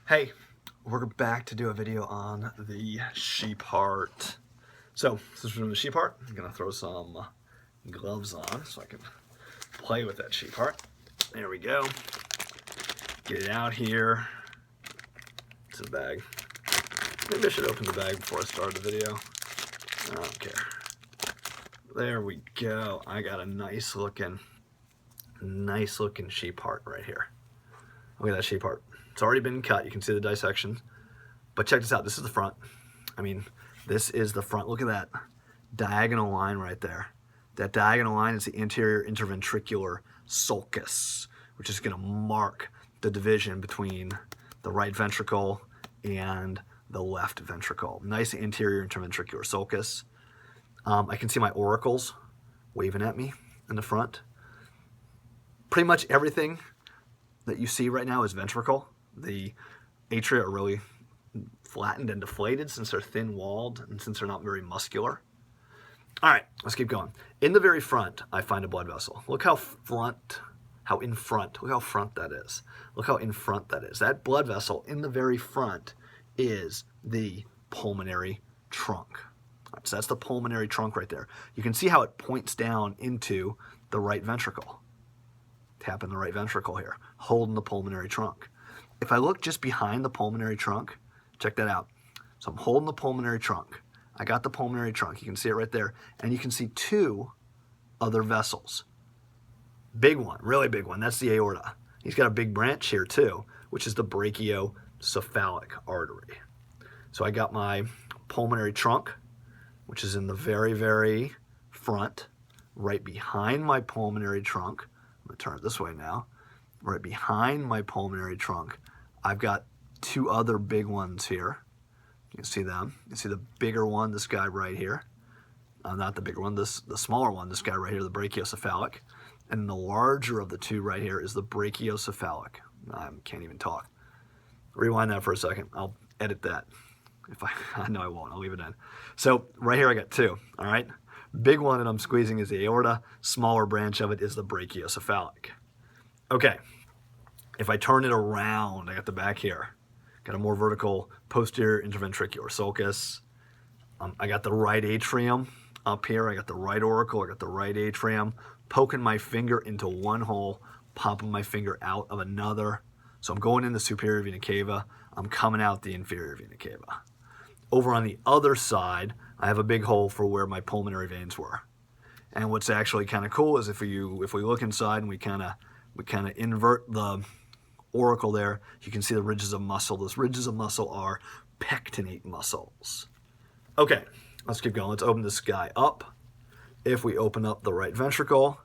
Hey, we're back to do a video on the sheep heart. So, this is from the sheep heart. I'm gonna throw some gloves on so I can play with that sheep heart. There we go. Get it out here. It's a bag. Maybe I should open the bag before I start the video. I don't care. There we go. I got a nice looking sheep heart right here. Look at that sheep heart. It's already been cut. You can see the dissection. But check this out. This is the front. I mean, this is the front. Look at that diagonal line right there. That diagonal line is the anterior interventricular sulcus, which is going to mark the division between the right ventricle and the left ventricle. Nice anterior interventricular sulcus. I can see my auricles waving at me in the front. Pretty much everything that you see right now is ventricle. The atria are really flattened and deflated since they're thin-walled and since they're not very muscular. All right, let's keep going. In the very front, I find a blood vessel. Look how in front, look how front that is. Look how in front that is. That blood vessel in the very front is the pulmonary trunk. All right, so that's the pulmonary trunk right there. You can see how it points down into the right ventricle. Tapping the right ventricle here, holding the pulmonary trunk. If I look just behind the pulmonary trunk, check that out. So I'm holding the pulmonary trunk. I got the pulmonary trunk. You can see it right there. And you can see two other vessels. Big one, really big one. That's the aorta. He's got a big branch here too, which is the brachiocephalic artery. So I got my pulmonary trunk, which is in the very, very front, right behind my pulmonary trunk. I'm going to turn it this way now. Right behind my pulmonary trunk, I've got two other big ones here. You can see them. You can see the bigger one, this guy right here. Not the bigger one, the smaller one, this guy right here, the brachiocephalic. And the larger of the two right here is the brachiocephalic. I can't even talk. Rewind that for a second. I'll edit that. No, I won't. I'll leave it in. So right here I got two, all right? Big one that I'm squeezing is the aorta. Smaller branch of it is the brachiocephalic. Okay, if I turn it around, I got the back here. Got a more vertical posterior interventricular sulcus. I got the right atrium up here. I got the right auricle. I got the right atrium. Poking my finger into one hole, popping my finger out of another. So I'm going in the superior vena cava. I'm coming out the inferior vena cava. Over on the other side, I have a big hole for where my pulmonary veins were. And what's actually kind of cool is if we look inside and we kind of invert the auricle there, you can see the ridges of muscle. Those ridges of muscle are pectinate muscles. Okay, let's keep going. Let's open this guy up. If we open up the right ventricle,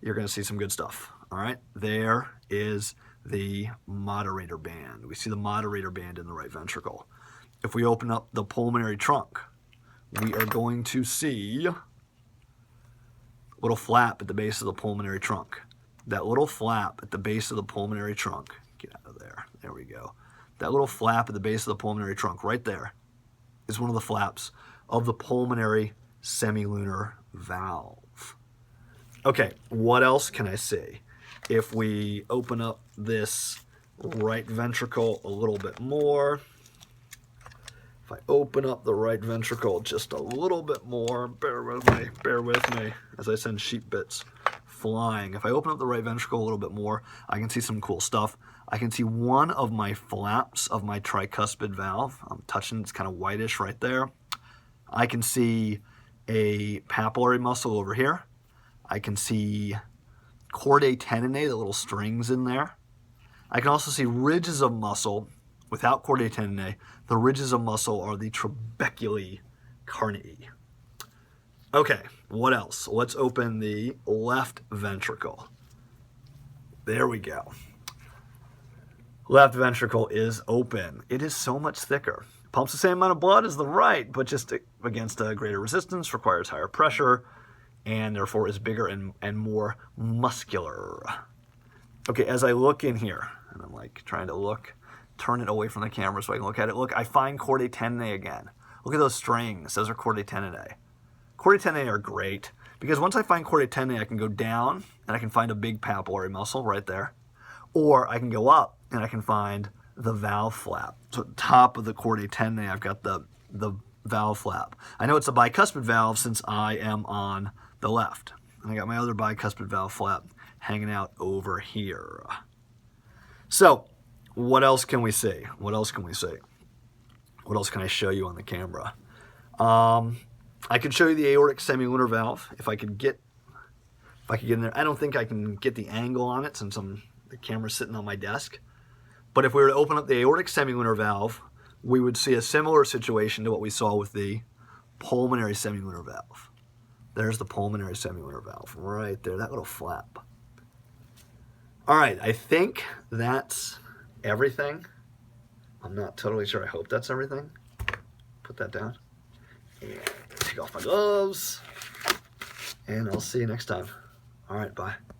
you're going to see some good stuff. All right, there is the moderator band. We see the moderator band in the right ventricle. If we open up the pulmonary trunk, we are going to see a little flap at the base of the pulmonary trunk. That little flap at the base of the pulmonary trunk, get out of there, there we go. That little flap at the base of the pulmonary trunk right there is one of the flaps of the pulmonary semilunar valve. Okay, what else can I see? If we open up this right ventricle a little bit more, if I open up the right ventricle just a little bit more, bear with me as I send sheep bits flying. If I open up the right ventricle a little bit more, I can see some cool stuff. I can see one of my flaps of my tricuspid valve. I'm touching, it's kind of whitish right there. I can see a papillary muscle over here. I can see chordae tendineae, the little strings in there. I can also see ridges of muscle without chordae tendineae. The ridges of muscle are the trabeculae carnii. Okay, what else? Let's open the left ventricle. There we go. Left ventricle is open. It is so much thicker. Pumps the same amount of blood as the right, but just against a greater resistance, requires higher pressure, and therefore is bigger and more muscular. Okay, as I look in here, and I'm like trying to turn it away from the camera so I can look at it. Look, I find chordae tendineae again. Look at those strings. Those are chordae tendineae. Chordae tendineae are great because once I find chordae tendineae, I can go down and I can find a big papillary muscle right there. Or I can go up and I can find the valve flap. So at the top of the Corday 10A, I've got the valve flap. I know it's a bicuspid valve since I am on the left. And I got my other bicuspid valve flap hanging out over here. So what else can we see? What else can we see? What else can I show you on the camera? I could show you the aortic semilunar valve if I could get in there. I don't think I can get the angle on it since the camera's sitting on my desk. But if we were to open up the aortic semilunar valve, we would see a similar situation to what we saw with the pulmonary semilunar valve. There's the pulmonary semilunar valve right there, that little flap. All right, I think that's everything. I'm not totally sure. I hope that's everything. Put that down. And take off my gloves. And I'll see you next time. All right, bye.